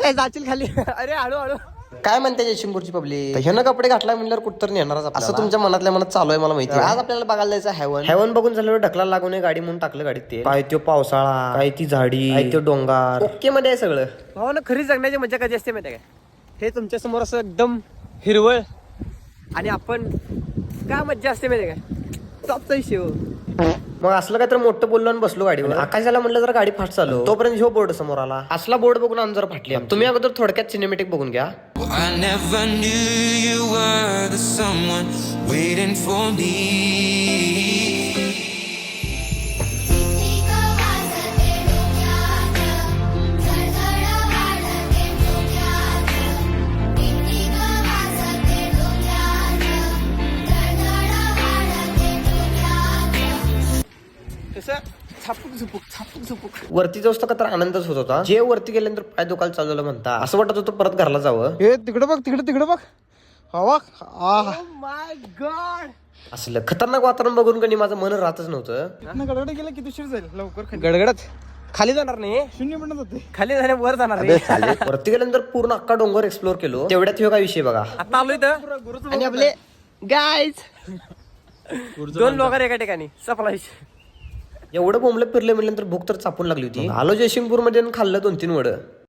ए जाशील खाली. अरे हळू हळू. काय म्हणते जयसिंगपूरची पब्लिक, ह्यानं कपडे घातला म्हणल्यावर कुठतर नेणारच असं तुमच्या मनातल्या मनात चालू आहे मला माहिती. आज आपल्याला बघायला जायचं हेवन बघून झाल्यावर ढकला लागून गाडी म्हणून टाकलं गाडीत. ते काय तो पावसाळा, काय ती झाडी, काय तो डोंगर, ओके मध्ये आहे सगळं. भाऊ ना खरी जगण्याची मजा कधी असते माहिती काय, हे तुमच्या समोर असं एकदम हिरवळ आणि आपण काय मज्जा असते माहिती काय, टॉपचा शिव. मग असलं काय तर मोठं बोललो आणि बसलो गाडीवर. आकाशाला म्हणलं जर गाडी फास्ट चालू, तोपर्यंत ह्यो बोर्ड समोर आला. असला बोर्ड बघून आम्ही जरा फाटली. तुम्ही अगोदर थोडक्यात सिनेमॅटिक बघून घ्या. I never knew you were the someone waiting for me. वरती जाऊस तर आनंदच होत होता. जे वरती गेल्यानंतर पाय दुखायला चालू झालं म्हणता, असं वाटत होतं परत घरला जावं. हे तिकडे बघ, तिकडे बघ. हवा. माय गॉड, असलं खतरनाक वातावरण बघून कधी माझं मन राहतच नव्हतं. गडगड गेला किती उशीर जाईल लवकर. गडगडत खाली जाणार नाही, 0 मिनिट होते. खाली जाण्या वर जाणार नाही. वरती गेल्यानंतर पूर्ण अख्खा डोंगर एक्सप्लोर केलो. तेवढ्यात ह्यो काय विषय बघा. आता आलोय इथं आणि आपले गाईज 2 लोक एका ठिकाणी सपला विषय. एवढं बोंबलं फिरलं म्हटल्यानंतर भूक तर चापून लागली होती. आलो जयसिंगपूर मध्ये खाल्लं 2-3 वड.